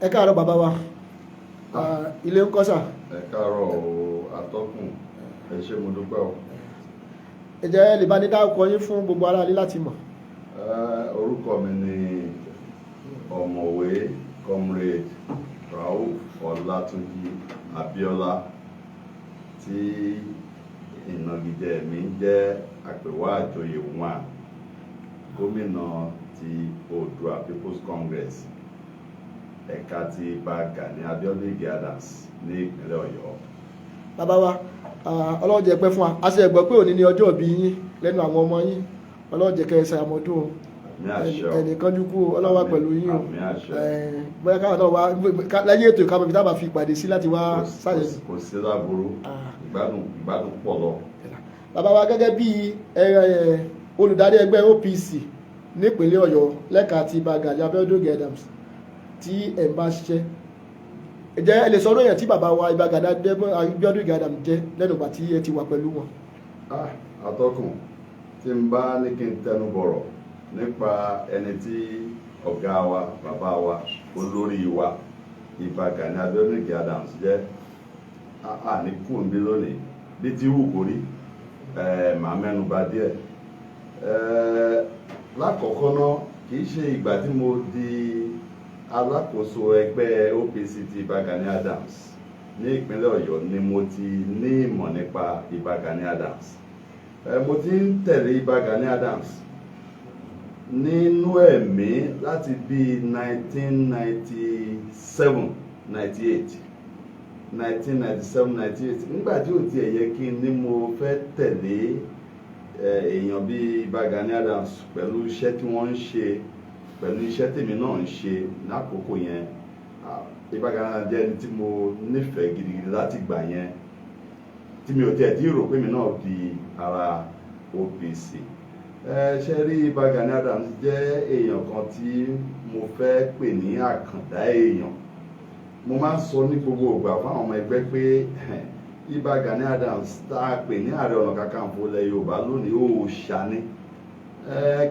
ẹ káàárọ̀ bàbá wa ilé ń kọ́ sà. ẹ káàárọ̀ atọ́kùn ẹ ṣé mo dúpẹ́ o. ẹ jẹ́ lè bá ní dárúkọ yín fún gbogbo aráalé láti mọ̀. Orúkọ mi ni ọ̀mọ̀wé comrade RAUF OLATUNJI ABIOLA tí ìnagijẹ mi jẹ́ àpèwà àjòyè wọn gómìnà ti Oòduà People's Congress ẹ̀ka ti Ìbà Gani Abiodun Abass ní ìpínlẹ̀ Ọ̀yọ́. bàbá wa Ọlọ́run jẹ́ pẹ́ fún wa a ṣe gbọ́ pé òní ni ọjọ́ ìbí yín lẹ́nu àwọn ọmọ yín Ọlọ́run jẹ́ kẹ́ ẹ ṣàmọ́dún ẹnìkan dúkú Ọlọ́run wà pẹ̀lú yín o bóyá káwọn náà wá lẹ́yìn ètò ìkápẹ́ bí tábà fi ìpàdé sí láti wá sáyẹn. kò sí láburú ìgbádùn pọ̀ lọ. bàbá wa gẹ́gẹ́ bí olùdarí ẹgbẹ́ OPC nípínlẹ̀ Ọ̀yọ́ lẹ́ka ti Ìbà Gani Abiodun Abass tí ẹ̀ ń bá ṣiṣẹ́ ǹjẹ́ ẹ lè sọ lóyìn tí bàbá wa Ìbà Gani Abiodun Abass jẹ́ lẹ́nu ìgbà tí ẹ ti wà pẹ̀lú wọn. atọ́kùn tí n bá ní kí n tẹnu bọ̀rọ̀ nípa ẹni tí ọ̀gá wa bàbá wa olórí wa Ìbà Gani Abiodun Abass jẹ́ àníkù ń bí lónìí bí tí wù kó rí màá mẹ́nu bà díẹ̀. Lákọ̀ọ́kọ́ náà kì í ṣe ìgbà tí mo di alákòóso ẹgbẹ́ OPC ti Ìbà Gani Abass ní ìpínlẹ̀ Ọ̀yọ́ ni mo ti ní ìmọ̀ nípa Ìbà Gani Abass. Mo ti ń tẹ̀lé Ìbà Gani Abass nínú ẹ̀mí láti bí 1997-98 nígbà tí ò tiẹ̀ yẹ kí n ní mo fẹ́ tẹ̀lé èèyàn bíi Ìbà Gani Abass pẹ̀lú iṣẹ́ tí wọ́n ń ṣe pẹ̀lú iṣẹ́ tèmi náà ń ṣe lákòókò yẹn. Ìbà Gani Abass jẹ́ ẹni tí mo nífẹ̀ẹ́ gidigidi láti gbà yẹn tí mi ò tiẹ̀ tí rò pé mi náà di ara OPC. Ṣe rí Ìbà Gani Abass jẹ́ èèyàn kan tí mo fẹ́ pè ní àkàndá èèyàn. Mo máa ń sọ ní gbogbo ìgbà fún àwọn ọmọ ẹgbẹ́ pé Ìbà Gani Abass tá a pè ní Ààrẹ Ọ̀nà Kakanfò ilẹ̀ Yorùbá lónìí òòṣà ni.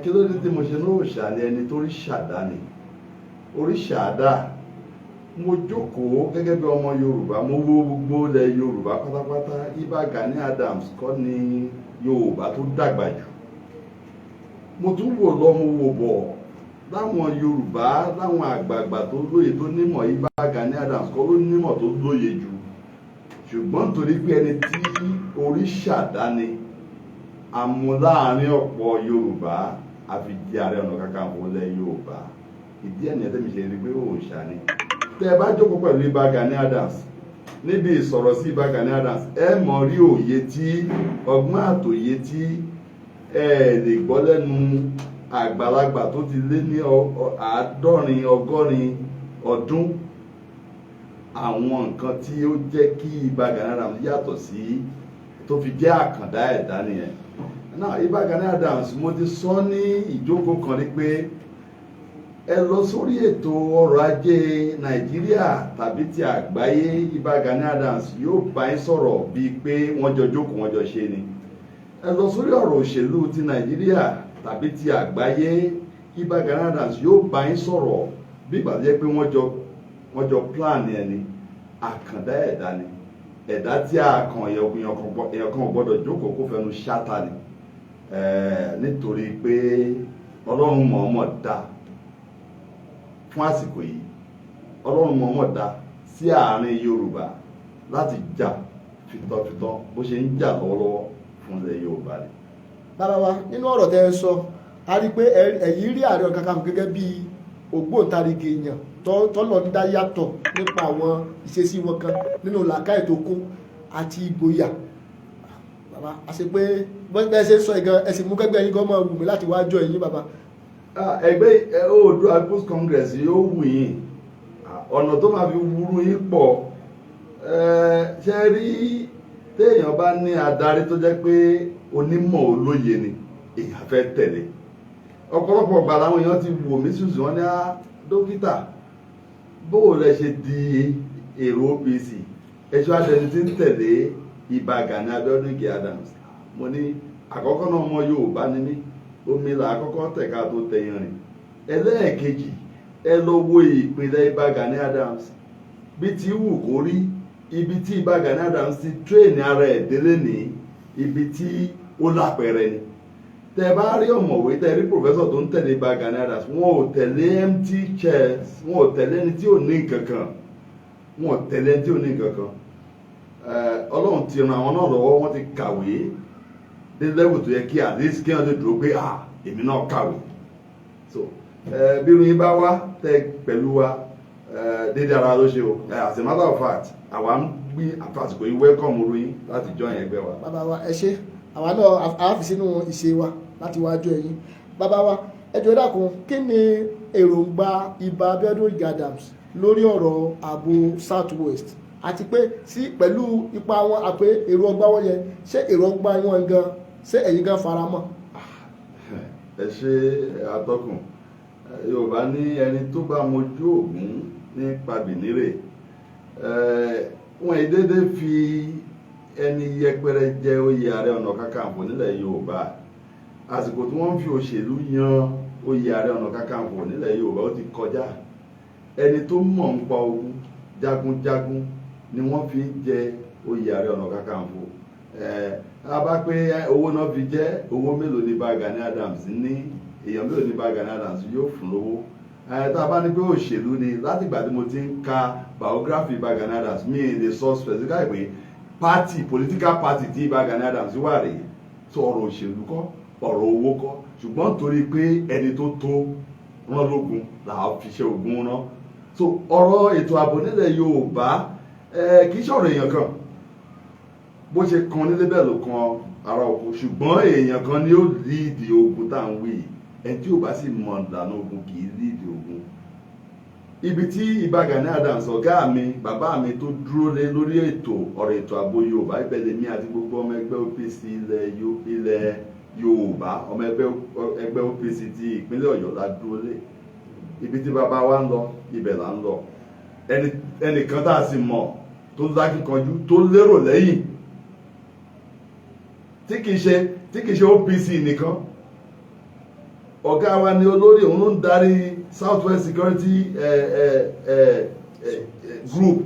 Kí ló dé tí mo ṣe ní òòṣà ni ẹni tó rí ṣàdá ni orí ṣàdá. Mo jókòó gẹ́gẹ́ bí ọmọ Yorùbá mo wo gbogbo ilẹ̀ Yorùbá pátápátá Ìbà Gani Abass kọ́ ni Yorùbá tó dàgbà jù. Mo tún wò lọ mo wò bọ̀ láwọn Yorùbá láwọn àgbààgbà tó lóye tó nímọ̀ Ìbà Gani Abass kọ́ ló nímọ̀ tó lóye jù ṣùgbọ́n torí pé ẹni tí orí ṣàdá ni àmú láàrin ọ̀pọ̀ Yorùbá àfi di Ààrẹ Ọ̀nà Kakanfò ilẹ̀ Yorùbá. Ìdí ẹ̀nìyàn tẹ́mi ṣe rí pé òòṣà ni. Tẹ́ ẹ bá jókòó pẹ̀lú Ìbà Gani Abass níbi ìsọ̀rọ̀ sí Ìbà Gani Abass ẹ mọ̀ rí òye tí ọgbọ́n àtòye tí ẹ lè gbọ́ lẹ́nu àgbàlagbà tó ti lé ní 150 ọdún. Àwọn nǹkan tí ó jẹ́ kí Ìbà Gani Abass yàtọ̀ sí tó fi jẹ́ àkàndá ẹ̀dá nìyẹn. Náà Ìbà Gani Abass mo ti sọ ní ìjókòó kan rí pé ẹ lọ sórí ètò ọrọ̀ ajé Nàìjíríà tàbí ti àgbáyé Ìbà Gani Abass yóò bá yín sọ̀rọ̀ bíi pé wọ́n jọ jókòó wọ́n jọ ṣe ni. Ẹ lọ sórí ọ̀rọ̀ òṣèlú ti Nàìjíríà tàbí ti àgbáyé Ìbà Gani Abass yóò bá yín sọ̀rọ̀ bí ìgbà tó jẹ́ pé wọ́n jọ plan ẹni. Àkàndá ẹ̀dá ni ẹ̀dá tí a kan èèyàn kan gbọ́dọ̀ jókòó kó fẹnu ṣáta ni nítorí pé Ọlọ́run mọ̀ọ́mọ̀ dá fún àsìkò yìí. Ọlọ́run mọ̀ọ́mọ̀ dá sí àárín Yorùbá láti jà fitọ́fitọ́ bó ṣe ń jà lọ́wọ́lọ́wọ́ fún ilẹ̀ Yorùbá ni. bàbá wa nínú ọ̀rọ̀ tẹ́ ẹ sọ a rí pé ẹ̀yin rí Ààrẹ Ọ̀nà Kakanfò gẹ́gẹ́ bí ògbóǹtarìgì èèyàn tọ́lọ̀ ń dá yàtọ̀ nípa àwọn ìṣesí wọn kan nínú làákàyè tó kún àti ìgboyà. bàbá a ṣe pé bẹ́ẹ̀ ṣe ń sọ ìgan ẹ̀sìn mú kẹ́gbẹ́ yín gan mọ́ wù mí láti wá jọ ẹ̀yin bàbá. Ẹgbẹ́ Oòduà People's Congress yóò wù yín ọ̀nà tó máa fi wúrú yín pọ̀. Ṣe rí téèyàn bá ní adarí tó jẹ́ pé onímọ̀ olóye ni èèyàn fẹ́ tẹ̀lé. Ọ̀pọ̀lọpọ̀ ìgbà làwọn èèyàn ti wò mí sùsù wọn ní dókítà bóò lẹ ṣe di èrò OPC ẹṣọ́ adẹni tí ń tẹ̀lé Ìbà Gani Abiodun Abass. Mo ní àkọ́kọ́ náà ọmọ Yorùbá ni mí omi là àkọ́kọ́ tẹ̀ka tó tẹ̀yìn rìn. Ẹlẹ́ẹ̀kejì ẹ lọ wo ìpínlẹ̀ Ìbà Gani Adams bí ti wù kó rí ibi tí Ìbà Gani Adams ti tírèèni ara ẹ̀ délé ní ibi tí ó lápẹẹrẹ ni tẹ bá rí ọ̀mọ̀wé tẹ rí pòfẹ́sọ̀ tó ń tẹ̀lé Ìbà Gani Adams wọn ò tẹ̀lé empty chairs wọn ò tẹ̀lé ẹni tí ò ní nǹkan kan wọn ò tẹ̀lé ẹni tí ò ní nǹkan kan Ọlọ́run ti ran àwọn náà lọ́wọ́ wọ́n ti kàwé dé level tó yẹ kí at least kí wọ́n lè dúró pé èmi náà kàwé so bí irun bá wá tẹ pẹ̀lú wa dédé ara ló ṣe o as a matter of fact àwa ń gbé àfàsìkò yìí welcome oru yín láti join ẹgbẹ́ wa. bàbá wa ẹ ṣé àwa náà a fi sínú ìṣe wa láti wájú ẹ̀yin bàbá wa ẹ jọ̀ọ́ dákun kí ni èròǹgbà Ìbà Abiodun Adams lórí ọ̀rọ̀ ààbò South West àti pé sí pẹ̀lú ipa wọn àpé èrò ọgbà wọn yẹn ṣé èrò ọgbà wọn gan ṣé ẹ̀yin gan fara mọ́. ẹ ṣe atọ́kùn Yorùbá ní ẹni tó bá mojú ògún ní pabìnírè wọn ìdédé fi ẹni yẹpẹrẹ jẹ oyè Ààrẹ Ọ̀nà Kakanfò nílẹ̀ Yorùbá àsìkò tí wọ́n fi òṣèlú yan oyè Ààrẹ Ọ̀nà Kakanfò nílẹ̀ Yorùbá ó ti kọjá ẹni tó mọ̀ ń pa ogun jagunjagun ni wọ́n fi jẹ oyè Ààrẹ Ọ̀nà Kakanfò a bá pé owó náà fi jẹ́ owó mélòó ní Ìbà Gani Adams ní èèyàn mélòó ní Ìbà Gani Adams yóò fún lówó tá a bá ní pé òṣèlú ni láti ìgbà tí mo ti ń ka biography Ìbà Gani Adams mi lè sọ specifically pé party political party tí Ìbà Gani Adams wà rèé tó ọ̀rọ̀ òṣèlú kọ́ ọ̀rọ̀ owó kọ́ ṣùgbọ́n torí pé ẹni tó rán lógun làá fi ṣe ogun rán so ọ̀rọ̀ ètò ààbò nílẹ̀ Yorùbá kì í ṣọ̀rọ̀ èèyàn kan bó ṣe kan nílé bẹ́ẹ̀ ló kan ara oko ṣùgbọ́n èèyàn kan ni ó líìdì ogun tá à ń wí ẹni tí ò bá sì mọ̀ ìlànà ogun kì í líìdì ogun ibi tí Ìbà Gani Adams ọ̀gá mi bàbá mi tó dúró lé lórí ọ̀rọ̀ ètò ààbò Yorùbá ìbẹ̀lẹ̀ mi àti gbogbo ọmọ ẹgbẹ́ OPC ilẹ̀ Yorùbá ọmọ ẹgbẹ́ OPC ti ìpínlẹ̀ Ọ̀yọ́ la dúró lé ibi tí bàbá wa ń lọ ibẹ̀ là ń lọ ẹnìkan tá a sì mọ̀ tó lákìkanjú tó lérò lẹ́yìn tí kìí ṣe OPC nìkan ọ̀gá wa ni Olori òun ló ń darí South West Security Group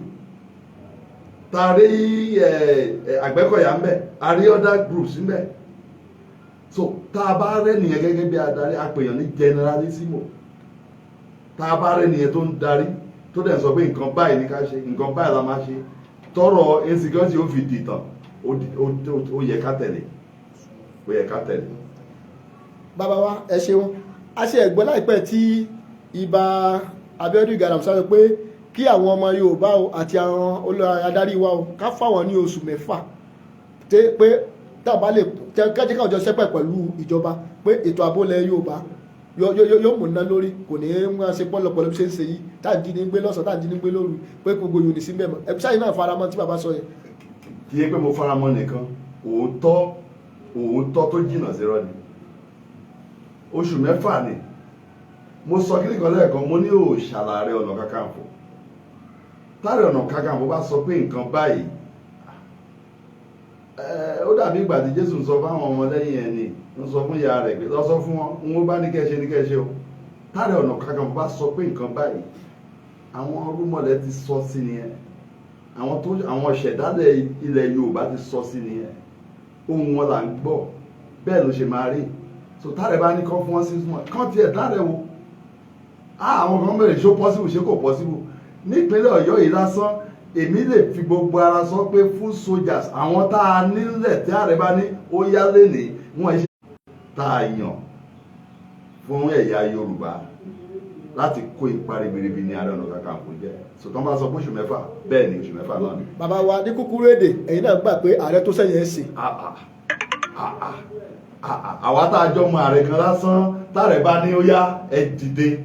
tàrí Àgbẹ̀kọ̀yà ń bẹ àrí other groups ń bẹ so tá a bá rẹ́ nìyẹn gẹ́gẹ́ bí adarí apèyàn ní generalissimo tá a bá rẹ́ nìyẹn tó ń darí tó dẹ̀ sọ pé nǹkan báyìí ní ká ṣe nǹkan báyìí la máa ṣe tọrọ insecurity ó fi dìtàn ó yẹ ká tẹ̀lé ó yẹ ká tẹ̀lé. bàbá wa ẹ ṣeun a ṣe ẹ̀gbọ́n láìpẹ́ tí Ìbà Abiodun Adams sọ pé kí àwọn ọmọ Yorùbá àti àwọn adarí wa ká fáwọn ní oṣù 6 pé tábà lè kẹ́jẹ́ káwọn jọ ṣẹ́pẹ̀ pẹ̀lú ìjọba pé ètò ààbò ilẹ̀ Yorùbá yóò múná lórí kò ní wọ́n ṣe pọ́lọpọ́lọ ṣe ń ṣe yìí táàjí ní gbé lọ́sàn táàjí ní gbé lóru pé gbogbo yòó ní sí mẹ́mọ́ ẹ̀bí sáyìn náà faramọ́ tí bàbá sọ yẹn. kì í pé mo faramọ́ nìkan òótọ́ tó jìnnà sí rọ́ ni oṣù 6 ni mo sọ kí nìkan lẹ́ẹ̀kan mo ní òòṣà Ààrẹ Ọ̀nà Kakanfò Ààrẹ Ọ̀nà Kakanfò bá sọ pé nǹkan báyìí ó dàbí ìgbà tí Jésù ń sọ fáwọn ọmọlẹ́yìn ẹni ń sọ fún ìyá rẹ̀ pé lọ sọ fún wọn ń wọ́n bá ní kẹ́ṣe ní kẹ́ṣe o Ààrẹ Ọ̀nà Kakanfò bá sọ pé nǹkan báyìí àwọn rúmọ̀lẹ́ ti sọ sí nìyẹn àwọn ìṣẹ̀dálẹ̀ ilẹ̀ Yorùbá ti sọ sí nìyẹn ohun wọn là ń gbọ́ bẹ́ẹ̀ ló ṣe máa rí so Ààrẹ bá ní kọ́ fún wọn 6 months kán tiẹ̀ Ààrẹ wo àwọn kan bẹ̀rẹ̀ ṣó possible ṣé kò possible nípínlẹ̀ Ọ̀yọ́ yìí lásán èmi lè fi gbogbo ara sọ pé full soldiers àwọn tá a nílẹ̀ tí Ààrẹ bá ní ó yá lénìí wọ́n ṣe tá a yàn fún ẹ̀yà Yorùbá láti kó ipa ribiribi ní Ààrẹ Ọ̀nà Kakanfò jẹ́ sọtọ́ bá sọ pé oṣù 6 bẹ́ẹ̀ ni oṣù 6 náà ni. bàbá wa ní kúkúrú èdè ẹ̀yin náà gbà pé ààrẹ tó sẹ́yìn ẹ̀ sì. àwa tá a jọ mọ ààrẹ kan lásán táàrẹ bá ní ó yá ẹ dìde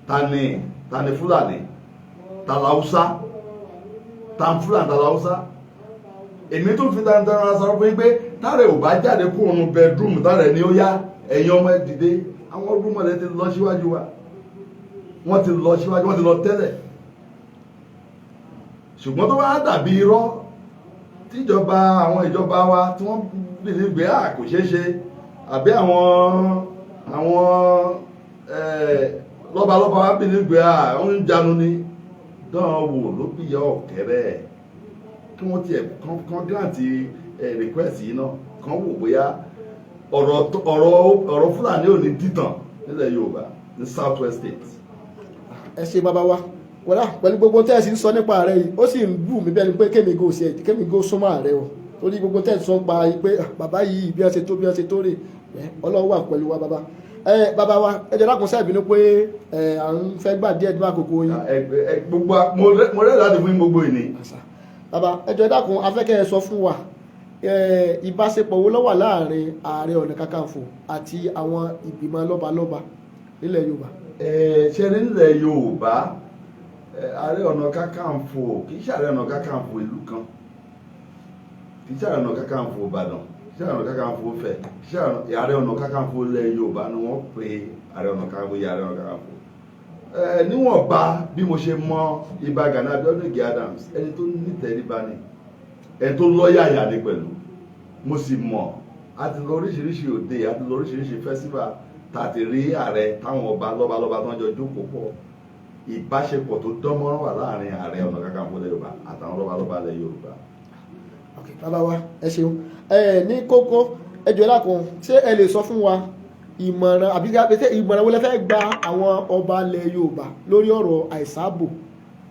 ta ni Fúlàní ta l'Haúsá ta Fúlàní ta l'Haúsá èmi tó fi dáadáa sọ fún yín pé táàrẹ ò bá jáde kúrò nínú bedroom táàrẹ ní ó yá ẹ̀yin ọmọ ẹ dìde àwọn rúmọ̀lẹ́ ti lọ síwájú wa wọ́n ti lọ síwájú wọ́n ti lọ tẹ́lẹ̀ ṣùgbọ́n tó bá dàbí irọ́ tíjọba àwọn ìjọba wa tí wọ́n bìlì gbé kò ṣeé ṣe àbí àwọn lọ́balọ́ba wá bí nígbè ó ń jánu ní dán wò ló bí yọ ọ̀kẹ́rẹ́ kí wọ́n tiẹ̀ kan gíláǹtì request yìí náà kan wò bóyá ọ̀rọ̀ Fúlàní ò ní dìtàn nílẹ̀ Yorùbá ní South West State. ẹ ṣe bàbá wa wọ́lá pẹ̀lú gbogbo tẹ́ẹ̀sì ń sọ nípa ààrẹ yìí ó sì ń bù mí bẹ́ẹ̀ ni pé kémi go súnmọ́ ààrẹ o torí gbogbo tẹ́ẹ̀sì sọ pa pé bàbá yìí bí wọ́n ṣe tó rè Ọlọ́run wà pẹ̀lú wa bàbá. Bàbá wa ẹ jẹ́ dákun sáà bínú pé à ń fẹ́ gbà díẹ̀ nínú àkókò yín. gbogbo mo rẹ́ láti fún gbogbo ìní. bàbá ẹ jẹ́ dákun afẹ́kẹ́ ẹ sọ fún wa ìbáṣepọ̀ wo ló wà láàrin Ààrẹ Ọ̀nà Kakanfò àti àwọn ìgbìmọ̀ lọ́balọ́ba nílẹ̀ Yorùbá. ṣe nílẹ̀ Yorùbá Ààrẹ Ọ̀nà Kakanfò kì í ṣe Ààrẹ Ọ̀nà Kakanfò ìlú kan kì í ṣe Ààrẹ Ọ̀nà Kakanfò Ìbàdàn kì í ṣe Ààrẹ Ọ̀nà Kakanfò Ifẹ̀ kì í ṣe Ààrẹ Ọ̀nà Kakanfò ilẹ̀ Yorùbá ni wọ́n pe Ààrẹ Ọ̀nà Kakanfò yẹ Ààrẹ Ọ̀nà Kakanfò. Níwọ̀nba bí mo ṣe mọ Ìbà Gani Abiodun Ige Adams ẹni tó nítẹríba ni ẹni tó lọ́yàyà ni pẹ̀lú mo sì mọ̀ a ti lọ oríṣiríṣi òde a ti lọ oríṣiríṣi festival tá a ti rí ààrẹ táwọn ọba lọ́balọ́ba tó ń jọ jókòó pọ̀ ìbáṣepọ̀ tó dánmọ́rán wà láàrin Ààrẹ Ọ̀nà Kakanfò ilẹ̀ Yorùbá àtàwọn lọ́balọ́ba ilẹ̀ Yorùbá. bàbá wa ẹ ṣeun ní kókó ẹjọ́ lákun ṣé ẹ lè sọ fún wa ìmọ̀ràn àbí ìmọ̀ràn wo lẹ fẹ́ gba àwọn ọba ilẹ̀ Yorùbá lórí ọ̀rọ̀ àìsàbò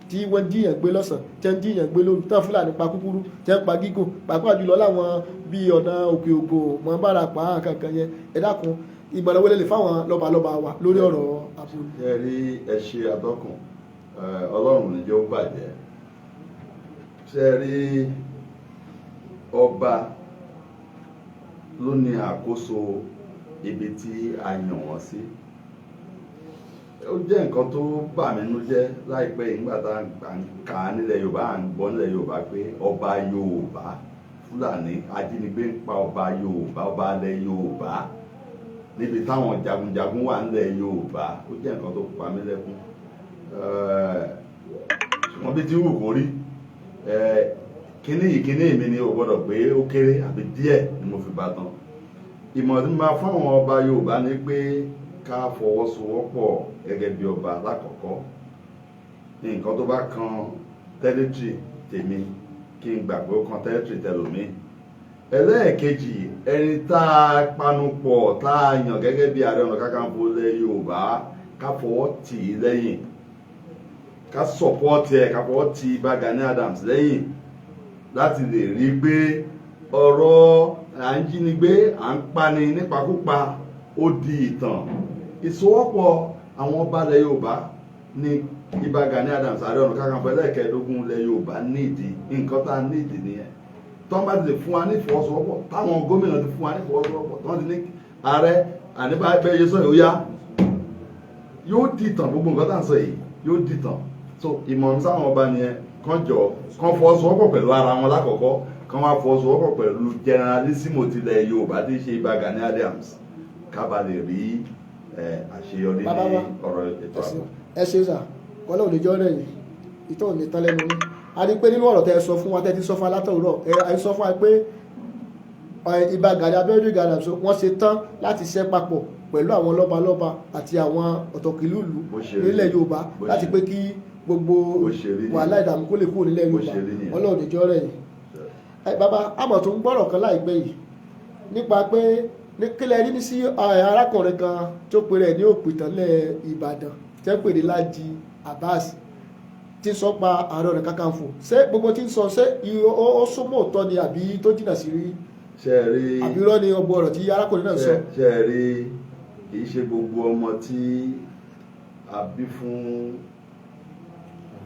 tí wọ́n jíyàn gbé lọ́sàn tí wọ́n jíyàn gbé lóru tán Fúlàní pa kúkúrú tí wọ́n pa gígùn pàápàá jùlọ láwọn bíi ọ̀nà òkè ògò mọ́bára pa kankan yẹn ẹ dákun ìmọ̀ràn wo lẹ lè fáwọn lọ́balọ́ba wa lórí ọ̀rọ̀ àbò. ẹ rí ẹ ṣe atọ́kùn Ọlọ́run níjọ́ ó bàjẹ́ ṣe rí ọba ló ní àkóso ibi tí a yàn wọ́n sí ó jẹ́ nǹkan tó bà mí nú jẹ́ láìpẹ́ ìgbà tá à ń kà á nílẹ̀ Yorùbá à ń gbọ́ nílẹ̀ Yorùbá pé ọba Yorùbá Fúlàní ajínigbé ń pa ọba Yorùbá ọba ilẹ̀ Yorùbá níbi táwọn jagunjagun wà nílẹ̀ Yorùbá ó jẹ́ nǹkan tó pa mí lẹ́kún ṣùgbọ́n bí tí wù kó rí kíní mi ni ò gbọ́dọ̀ pé ó kéré àbí díẹ̀ ni mo fi bá tán ìmọ̀ tí mo máa fáwọn ọba Yorùbá ni pé ká fọwọ́sowọ́pọ̀ gẹ́gẹ́ bí ọba lákọ̀ọ́kọ́ ní nǹkan tó bá kan tẹ́rítírì tèmi kí n gbà pé ó kan tẹ́rítírì tẹlòmíì ẹlẹ́ẹ̀kejì ẹni tá a panupọ̀ tá a yàn gẹ́gẹ́ bí Ààrẹ Ọ̀nà Kakanfò ilẹ̀ Yorùbá ká fọwọ́ tì í lẹ́yìn ká sọ̀pọ́ọ̀tì ẹ̀ ká fọwọ́ tì Ìbà Gani Adams lẹ́yìn láti lè rí i pé ọ̀rọ̀ à ń jínigbé à ń pani nípakúpa ó di ìtàn ìsowọ́pọ̀ àwọn ọba ilẹ̀ Yorùbá ní Ìbà Gani Adams Ààrẹ Ọ̀nà Kakanfò ẹlẹ́ẹ̀kẹ́ẹ̀dógún ilẹ̀ Yorùbá nídìí nǹkan tá a nídìí nìyẹn tó ń bá ti lè fún wa ní ìfọwọ́sowọ́pọ̀ táwọn gómìnà ti fún wa ní ìfọwọ́sowọ́pọ̀ tó ń ti ní ààrẹ àníbàbẹ́yẹ sọ yóò yá yóò di ìtàn gbogbo nǹkan tá à ń sọ yìí yóò di ìtàn so ìmọ̀ràn sáwọn ọba nìyẹn kàn jọ kàn fọwọ́sowọ́pọ̀ pẹ̀lú ara wọn lákọ̀ọ́kọ́ kàn wá fọwọ́sowọ́pọ̀ pẹ̀lú generalissimo tilẹ̀ Yorùbá tí í ṣe Ìbà Gani Adams kábà lè rí àṣeyọrí ní ọ̀rọ̀ ètò ààbò. ẹ ṣe sà kọ́lá òdejọ́ rẹ̀ yìí ìtọ́ ò ní tán lẹ́nu ní a rí pé nínú ọ̀rọ̀ tẹ́ sọ fún wa tẹ́ ti sọ fún alátọ̀rọ̀ ẹ sọ fún wa pé Ìbà Gani Abiodun Ige Adams wọ́n ṣe tán láti ṣiṣẹ́ papọ̀ pẹ̀lú àwọn lọ́balọ́ba àti àwọn ọ̀tọ̀kìlúùlú nílẹ̀ Yorùbá láti pé kí gbogbo wàhálà ìdààmú kó lè kúrò nílẹ̀ Yorùbá Ọlọ́run òdejọ́ rẹ̀ yìí. Bàbá àmọ̀ tó ń gbọ́rọ̀ kan láìpẹ́ yìí nípa pé kílẹ̀ rí ní sí arákùnrin kan tó pe rẹ̀ ní òpìtànlẹ̀ Ìbàdàn tẹ́ pè ní Laji Abass tí ń sọ pa Ààrẹ Ọ̀nà Kakanfò ṣé gbogbo tí ń sọ ṣé ó súnmọ́ òótọ́ ni àbí tó jìnnà sí rí àbí irọ́ ni ọgbọ ọ̀rọ̀ tí arákùnrin náà sọ. ṣe rí kì í ṣe gbogbo ọmọ tí a bí fún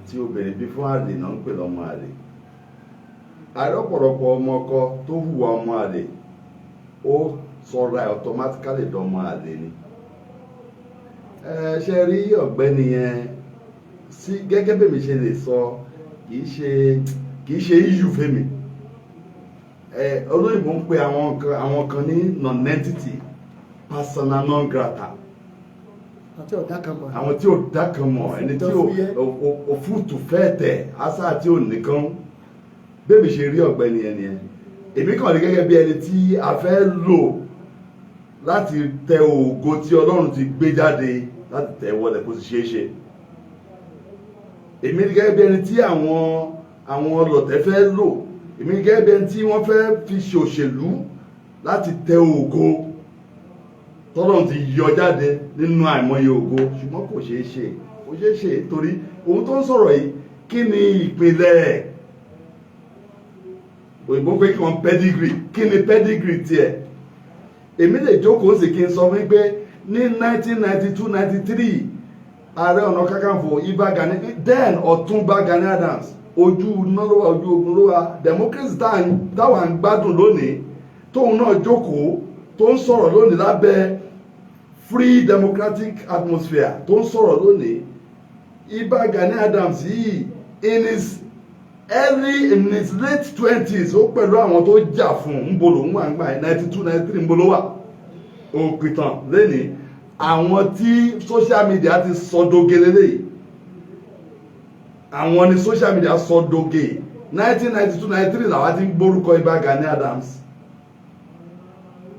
tí obìnrin bí fún àlè náà ń pè lọ́mọ àlè àìrọ́pọ̀lọpọ̀ ọmọ ọkọ tó hùwà ọmọ àlè ó sọra automatically dọmọ àlè ni ṣe rí ọ̀gbẹ́ni yẹn sí gẹ́gẹ́ bẹ́ẹ̀ mi ṣe lè sọ kìí ṣe issue fẹ́mi olóyìnbó ń pe àwọn kan ní non-entity persona non grata àwọn tí ò dákan mọ̀ ẹni tí òfúùtù fẹ́ tẹ̀ àṣà tí ò nìkan bẹ́ẹ̀ mi ṣe rí ọ̀gbẹ́ni yẹn nìyẹn èmi kàn rí gẹ́gẹ́ bí ẹni tí a fẹ́ lò láti tẹ ògo tí Ọlọ́run ti gbé jáde láti tẹ̀ wọlé kó sì ṣeé ṣe. Èmi gẹ́gẹ́ bí ẹni tí àwọn ọlọ̀tẹ̀ fẹ́ lò, èmi gẹ́gẹ́ bí ẹni tí wọ́n fẹ́ fi ṣòṣèlú láti tẹ ògo tọ́lọ́run ti yọ jáde nínú àìmọye ògo, ṣùgbọ́n kò ṣeé ṣe torí ohun tó ń sọ̀rọ̀ yìí kí ni ìpínlẹ̀ òyìnbó pé kí wọ́n pedigree, kí ni pedigree tiẹ̀? Èmi lè jókòó sí kí n sọ fún pé ní 1992-93 Ààrẹ Ọ̀nà Kakanfò Ìbà Gani, then Ọ̀túnba Gani Adams, ojú iná ló wà, ojú ogun ló wà. Democracy táwa ń gbádùn lónìí, tóun náà jókòó tó ń sọ̀rọ̀ lónìí lábẹ́ free democratic atmosphere, tó ń sọ̀rọ̀ lónìí. Ìbà Gani Adams yìí in his late 20s ó pẹ̀lú àwọn tó jà fún ńbolo ń wà ń gbà 92-93 ńbolo wà òpìtàn lẹ́ni àwọn tí social media ti sọdóge lélẹ̀, àwọn ni social media sọdóge. 1992-93 làwọn ti ń gbórúkọ Ìbà Gani Adams,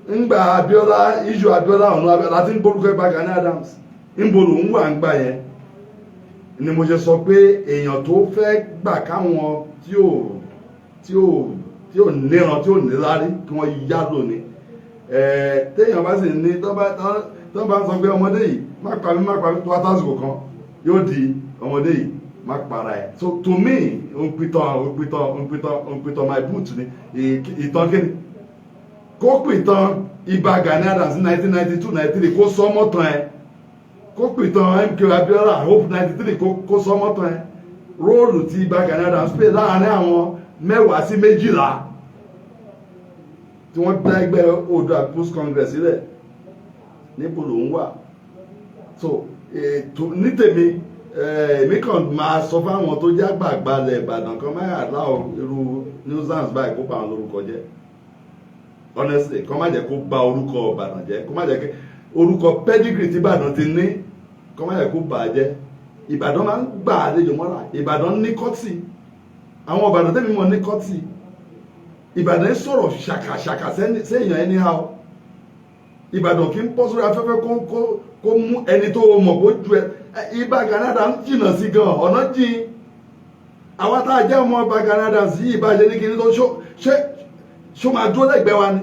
ńgbà Abiola issue Abiola ọ̀nà Abiola ti ń gbórúkọ Ìbà Gani Adams ńbolo ń wà ń gbà yẹn. Ni mo ṣe sọ pé èèyàn tó fẹ́ gbà káwọn tí ò níran tí ò níláárí kí wọ́n yá lónìí, téèyàn bá sì ní tó bá ń sọ pé ọmọdé yìí má pa mí tó wá tásìkò kan yóò di ọmọdé yìí má para ẹ̀. So to me òǹpìtàn my boot ni ìtàn kíni kó pìtàn Ìbà Gani Adams 1992-93 kó sọ mọ́tàn ẹ̀, kó pìtàn MK Abiola Hope 93 kó sọ mọ́tàn ẹ̀. Róòlù tí Ìbà Gani Adams play láàrin àwọn 10 sí 12 tí wọ́n dá ẹgbẹ́ Oòduà People's Congress sílẹ̀ níbo ló ń wà. So ní tèmi èmi kàn máa sọ fáwọn tó jẹ́ àgbààgbà ilẹ̀ Ìbàdàn kan máa yà láwọn irú nuisance báyìí kó bà wọn lórúkọ jẹ́, honestly kó má jẹ́ kó bà orúkọ Ìbàdàn jẹ́, kó má jẹ́ kí orúkọ pedigree tí Ìbàdàn ti ní kó má jẹ́ kó bà á jẹ́. Ìbàdàn máa ń gbà àlejò mọ́ra, Ìbàdàn ní kọ́tì, àwọn Ìbàdàn tẹ́mi mọ̀ ní kọ́tì. Ìbàdàn sọ̀rọ̀ ṣàkàṣàkà sẹ́yìn anyhow. Ìbàdàn kì í pọ́ sórí afẹ́fẹ́ kó mú ẹni tó mọ̀ kó ju ẹ. Ìbà Gani Adams jìnnà sí gan ọ̀nà jìn. Àwa tá a jẹ́ ọmọ Ìbà Gani Adams yìí ìbàjẹ́ ní kíní tó ṣó máa dúró lẹ́gbẹ̀ẹ́ wa ni.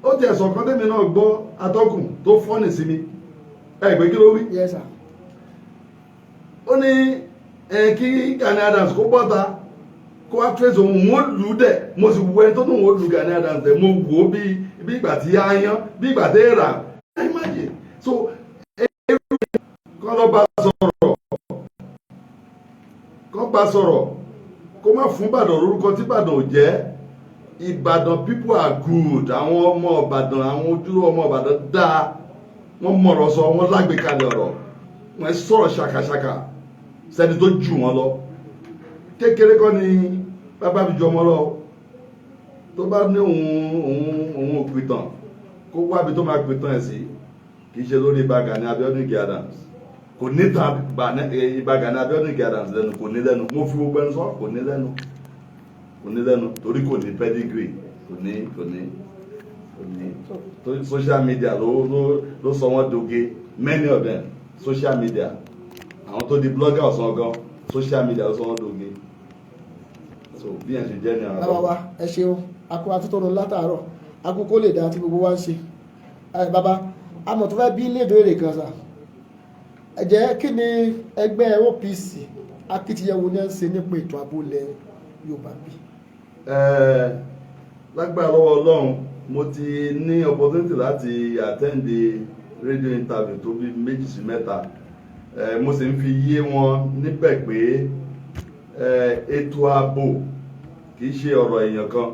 Ó ti ẹ̀sọ̀ kan tẹ́mi náà gbọ́ atọ́kùn tó fọ́nì sí mi. Ẹgbẹ́ kí ló wí? Yes sir. Ó ní kí Gani Adams kó bọ́ta kó wá trace òun wọ́n lù ú dẹ̀, mo sì wọ ẹni tó tún wọ́n lù Gani Adams dẹ̀, mo wò ó bí ìgbà tí a yan bí ìgbà tí ẹ rà. Imagine. So kọ́ lọ́ bá sọ̀rọ̀ kó má fún Ìbàdàn lórúkọ tí Ìbàdàn ò jẹ́. Ìbàdàn people are good, àwọn ọmọ Ìbàdàn, àwọn ojúlówó ọmọ Ìbàdàn dáa, wọ́n mọ̀rọ̀ sọ, wọ́n lágbèkalẹ̀ ọ̀rọ̀, wọ́n sọ̀rọ̀ ṣàkàṣàkà sẹ́ni tó jù wọ́n lọ. Kékeré kọ́ ni bàbá mi ju ọmọ lọ, tó bá ní òun òpìtàn kó wábi tó máa pìtàn ẹ̀ sí, kì í ṣe lórí Ìbà Gani Adams. Kò ní ta Ìbà Gani Adams lẹ́nu, kò ní lẹ́nu, mo fi gbogbo ẹnu sọ, kò ní lẹ́nu torí kò ní pedigree, kò ní social media ló sọ wọ́n doge, many of them social media, àwọn tó di blogger ọ̀sán gan social media ló sọ wọ́n doge. So bí ẹ̀ ṣe jẹ́ ní àwọn. Bàbá ẹ ṣeun, akọ àtúntò látàárọ̀ akókó lè dá tí gbogbo wa ń ṣe. Bàbá àmọ̀ tó fẹ́ bí ilé ìbéèrè kan sà, ẹ jẹ́ kí ni ẹgbẹ́ OPC akitiyan wo ni ẹ ń ṣe nípa ètò ààbò ilẹ̀ Yorùbá bí? Lágbára lọ́wọ́ Ọlọ́run mo ti ní opportunity láti attend radio interview tó bí 2 sí 3, mo sì ń fi yé wọn níbẹ̀ pé ètò ààbò kì í ṣe ọ̀rọ̀ èèyàn kan.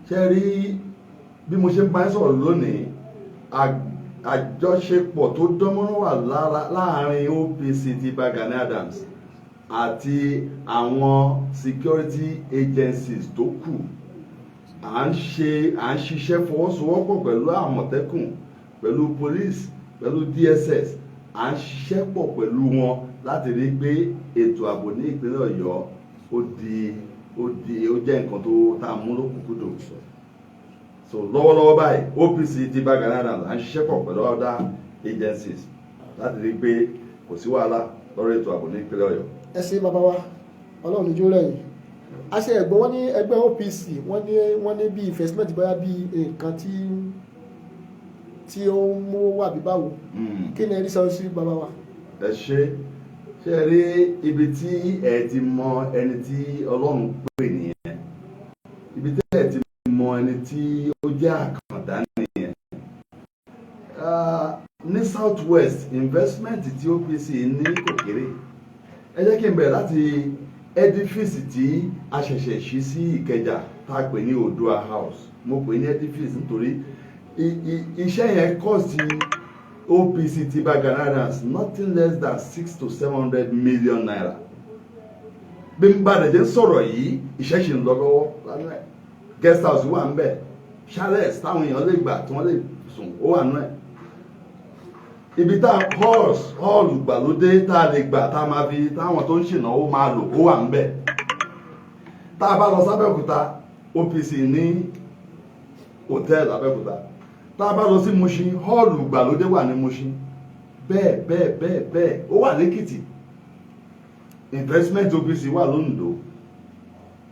Ṣé rí bí mo ṣe ń bá yín sọ̀rọ̀ lónìí, àjọṣepọ̀ tó dánmọ́rán wà láàárín OPC ti Ìbà Gani Adams àti àwọn security agencies tó kù. À ń ṣiṣẹ́ fọwọ́sowọ́pọ̀ pẹ̀lú Àmọ̀tẹ́kùn, pẹ̀lú police, pẹ̀lú DSS. À ń ṣiṣẹ́ pọ̀ pẹ̀lú wọn láti rí pé ètò ààbò ní ìpínlẹ̀ Ọ̀yọ́ ó jẹ́ nǹkan tó tá a mú lókùnkúndùn. So lọ́wọ́lọ́wọ́ báyìí OPC ti Ìbà Gani Adams à ń ṣiṣẹ́ pọ̀ pẹ̀lú other agencies láti rí pé kò sí wàhálà lọ́rọ̀ ètò ààbò ní ìpínlẹ̀ Ọ̀yọ́. ẹ ṣé bàbá wa Ọlọ́run níjó rẹ̀ yìí a ṣe ẹ̀gbọ́n wọn ní ẹgbẹ́ OPC wọ́n ní bí investment bóyá bí nǹkan tí ó ń mú wà bí báwo kí ni ẹ rí sọ sí bàbá wa. ẹ ṣe rí ibi tí ẹ ti mọ ẹni tí Ọlọ́run pè nìyẹn, ibi tí ẹ ti mọ ẹni tí ó jẹ́ àkàndá nìyẹn. Ní South West investment tí OPC ní kò kéré. Ẹ jẹ́ kí n bẹ̀rẹ̀ láti edifice tí a ṣẹ̀ṣẹ̀ ṣí sí Ìkẹjà tá a pè ní Odua House. Mo pè ní edifice nítorí iṣẹ́ yẹn cost OPC ti Baganadas nothing less than 600 to 700 million naira. Bí n bá dẹ̀ sọ̀rọ̀ yìí iṣẹ́ ṣì ń lọ lọ́wọ́ lánàá ẹ̀. Guest house wà ń bẹ̀, chalets táwọn èèyàn lè gbà tí wọ́n lè sùn ó wà nù ẹ̀. Ibi tá hall ìgbàlódé tá a lè gbà tá a máa fi táwọn tó ń ṣènáwó máa lò ó wà ń bẹ̀. Tá a bá lọ sábẹ́òkúta OPC ní hòtẹ́ẹ̀lì Abẹ́òkúta. Tá a bá lọ sí Mushin hall ìgbàlódé wà ní Mushin. Bẹ́ẹ̀ ó wà lẹ́kìtì. Investment OPC wà l'Oǹdó,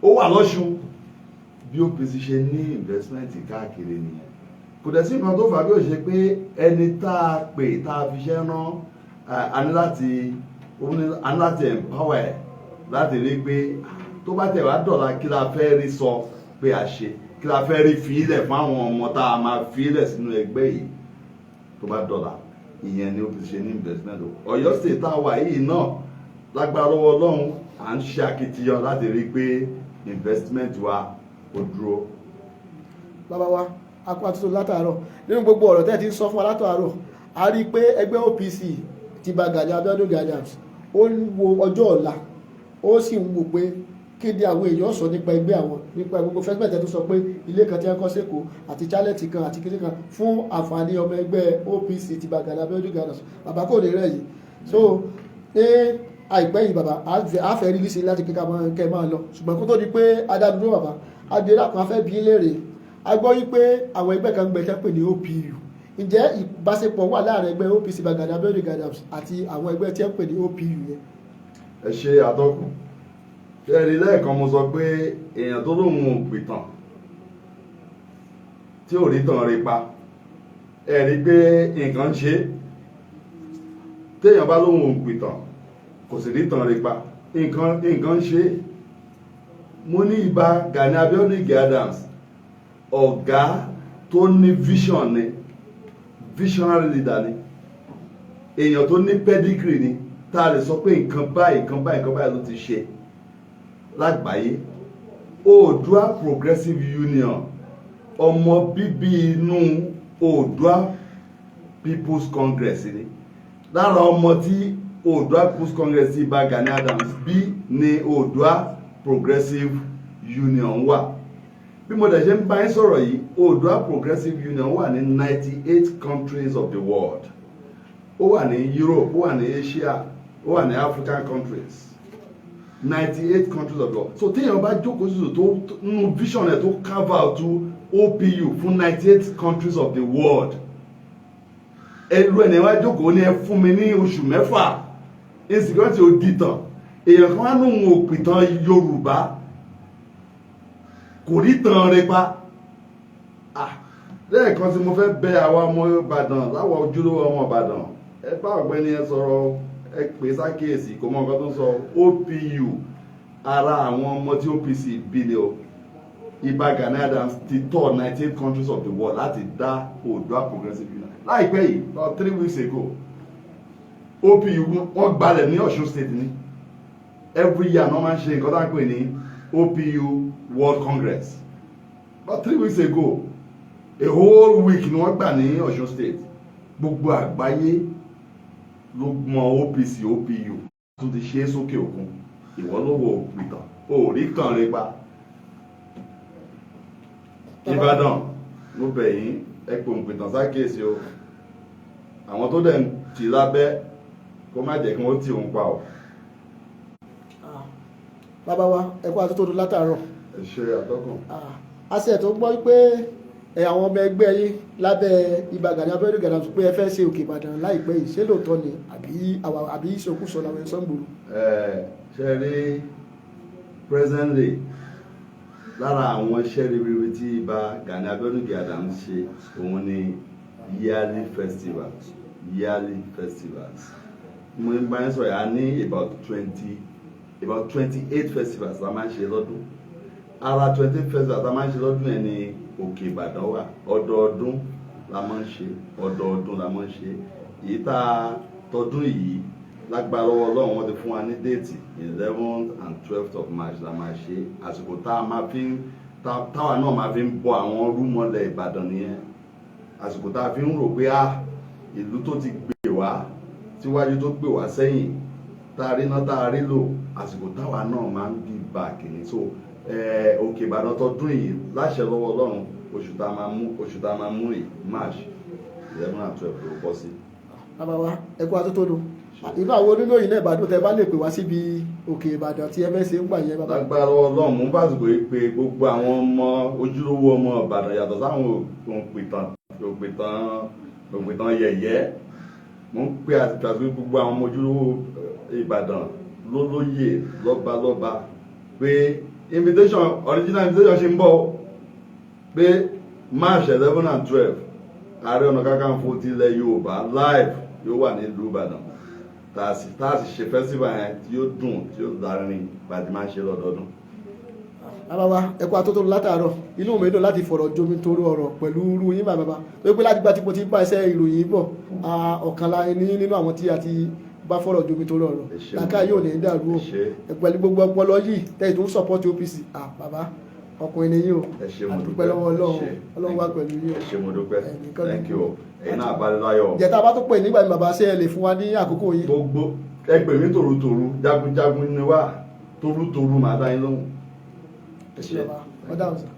ó wà l'Ọ́ṣun. Bí OPC ṣe ní investment káàkiri nìyẹn. Kò dẹ̀ sí nǹkan tó fà bí ó ṣe pé ẹni tá a pè tá a fi ṣẹ́ rán a ní láti empower ẹ̀ láti rí pé tó bá tẹ̀ wá dọ̀la kí la fẹ́ rí sọ pé a ṣe, kí la fẹ́ rí fílẹ̀ fún àwọn ọmọ tá a máa fílẹ̀ sínú ẹgbẹ́ yìí tó bá dọ̀la. Ìyẹn ni OPC ṣe ní investment. Ọ̀yọ́ state tá a wà yìí náà lágbára lọ́wọ́ Ọlọ́run à ń ṣe akitiyan láti rí pé investment wa ó dúró. Bàbá wa akọ àtúntò látàárọ̀ nínú gbogbo ọ̀rọ̀ tẹ́ ti ń sọ fún wa látàárọ̀ a rí i pé ẹgbẹ́ OPC ti ba Gani Abiodun Adams ó ń wo ọjọ́ ọ̀la ó sì ń wò pé kí ni àwọn èèyàn sọ nípa ẹgbẹ́ àwọn nípa gbogbo fẹ́sìmẹ̀tẹ̀ tó sọ pé ilé kan tí wọ́n kọ́ sẹ́kọ̀ọ́ àti chálẹ̀tì kan àti kíní kan fún àǹfààní ọmọ ẹgbẹ́ OPC ti ba Gani Abiodun Adams. Bàbá kò ní rẹ̀ yìí so ní àìpẹ́ yìí bàbá a fẹ́ rí lísì láti kíkà kẹ́ máa lọ ṣùgbọ́n kó tó di pé adádúró bàbá adéra kan fẹ́ bí léèrè a gbọ́ yí pé àwọn ẹgbẹ́ kan gbẹ̀kẹ́ pè ní OPU ǹjẹ́ ìbáṣepọ̀ wà láàrin ẹgbẹ́ OPC ba Gani Abiodun Adams àti àwọn ẹgbẹ́ tí wọ́n pè ní OPU yẹn. Ẹ ṣe àtọkùn ṣe rí lẹ́ẹ̀kan mo sọ pé èèyàn tó lóun ò pìtàn tí ò rí tàn rí pa ẹ rí pé nǹkan ṣe téèyàn bá lóun ò pìtàn kò sì rí tàn rí pa nǹkan ṣe. Mo ní ìbá Gani Abiodun Adams ọ̀gá tó ní vision ni visionary leader ni èèyàn tó ní pedigree ni tá a lè sọ pé nǹkan báyìí ló ti ṣe lágbàáyé. Oòduà Progressive Union ọmọ bíbí inú Oòduà People's Congress ni lára ọmọ tí Oòduà People's Congress ti bá Gani Adams bí ni Oòduà Progressive Union wà. Bí mo dẹ̀ ṣe ń bá yín sọ̀rọ̀ yìí Oòduà Progressive Union wà ní 98 countries of the world. Ó wà ní Europe, ó wà ní Asia, ó wà ní African countries. 98 countries of the world. So téèyàn bá jókòó sí tó nínú vision ẹ̀ tó carve out to OPU fún 98 countries of the world. Ẹlú ẹni wá jókòó ní ẹ fún mi ní oṣù mẹ́fà insecurity ò dìtàn. Èèyàn kan wá nù òpìtàn Yorùbá kò rí tàn rẹ pa. Lẹ́ẹ̀kan tí mo fẹ́ bẹ àwa ọmọ Ìbàdàn láwọn ojúlówó ọmọ Ìbàdàn ẹ bá ọ̀gbẹ́ni ẹ sọ̀rọ̀ ẹ pè sákèésì kò mọ nǹkan tó sọ. OPU ara àwọn ọmọ tí OPC bí ni o. Ìbá Gani Adams ti tour 98 countries of the world láti dá Oòduà Progressive Union. Láìpẹ́ yìí about 3 weeks ago OPU wọ́n gbalẹ̀ ní Ọ̀ṣun state ni. Every year wọ́n máa ń ṣe nǹkan tá à ń pè ní OPU World Congress. About 3 weeks ago a whole week ni wọ́n gbà ní Ọ̀ṣun state. Gbogbo àgbáyé ló mọ OPC OPU tó ti ṣe é sókè òkun. Ìwọ ló wọ òpìtàn òrí kan rí pa. Ìbàdàn mo bẹ̀ yín ẹ pò òpìtàn sákèsí o. Àwọn tó dẹ̀ ń tì lábẹ́ kó má jẹ́ kí wọ́n tì òun pa o. Bàbá wa ẹ kó àtúntò látàárọ̀. Ẹ ṣe àtọ́kùn. A ṣe tó gbọ́ pé àwọn ọmọ ẹgbẹ́ yín lábẹ́ Ìbà Gani Abíọ́dún Adams pé ẹ fẹ́ ṣe Òkè Ìbàdàn láìpẹ́ yìí ṣé lóòótọ́ ni àbí ìṣòkúsọ làwọn ẹ̀sọ́ ń gbòòrò. ṣe rí presently lára àwọn iṣẹ́ rere tí Ìbà Gani Abíọ́dún Adams ṣe òun ni yearly festivals mo ń bá yín sọ̀rọ̀ yà ní about 28 festivals la máa ń ṣe lọ́dún. Ara 28 festivals la máa ń ṣe lọ́dún yẹn ni Òkè Ìbàdàn wà. Ọdọọdún la máa ń ṣe èyí tá tọdún yìí lágbára Ọlọ́run wọ́n ti fún wa ní déètì 11th and 12th of March la máa ṣe. Àsìkò táwa náà máa fi ń bọ àwọn rúmọlẹ̀ Ìbàdàn nìyẹn. Àsìkò tá a fi ń rò pé ìlú tó ti gbé wá síwájú tó gbé wá sẹ́yìn tá a rí náà tá a rí lò, àsìkò táwa náà máa ń bí báàkì ní. So Òkè Ìbàdàn tọdún yìí láṣẹ lọ́wọ́ Ọlọ́run oṣù tá a máa mú yìí March 11 and 12 ló pọ̀ sí. Bàbá wa ẹkú atótónu inú àwọn oníròyìn náà Ìbàdàn tẹ bá lè pè wá síbi Òkè Ìbàdàn tí ẹ fẹ́ ṣe ń gbà yẹn bàbá. Lágbára Ọlọ́run mú bàtùkù yìí pé gbogbo àwọn ọmọ ojúlówó ọmọ Ìbàdàn yàtọ̀ sáwọn òpìtàn yẹ̀yẹ́ mo ń pè àtìgbàgbé gbogbo àwọn ọmọ ojúlówó Ìbàdàn lólóyè lọ́balọ́ba pé original invitation ṣe ń bọ̀ pé March 11 and 12 Ààrẹ Ọ̀nà Kakanfò tilẹ̀ Yorùbá live yóò wà nílùú Ìbàdàn tá a sì ṣe festival yẹn tí yóò dùn tí yóò lárinrin bàtí máa ń ṣe lọ́dọọdún. Aláwa ẹkú atótónu látàárọ̀ inú mi dùn láti fọ̀rọ̀ jomi toro ọ̀rọ̀ pẹ̀lú irú yín bàbá tó pé láti gba tí mo ti bá iṣẹ́ ìròyìn bọ̀ ọ̀kanla ẹni nínú àwọn tí a ti bá fọ̀rọ̀ jomi toro ọ̀rọ̀ làkà yóò ní dàrú o pẹ̀lú gbogbo ọpọlọ yìí tẹ́yìn tó ń support OPC bàbá ọkùnrin ni yín o àdúpẹ́ lọ́wọ́ Ọlọ́run wá pẹ̀lú yín o. ẹ ṣé mo dúpẹ́ thank you ẹ̀yin náà balẹ̀ láyọ̀. jẹ̀ta bá tó pè nígbà tí bàbá ṣe ẹ lè fún wa ní àkókò yìí. gbogbo ẹgbẹ́ mi tòrútòrú jagunjagun ni wá tòrútòrú màá dá yín lóhùn. ẹ ṣé bàbá ọ̀dà ọ̀sán.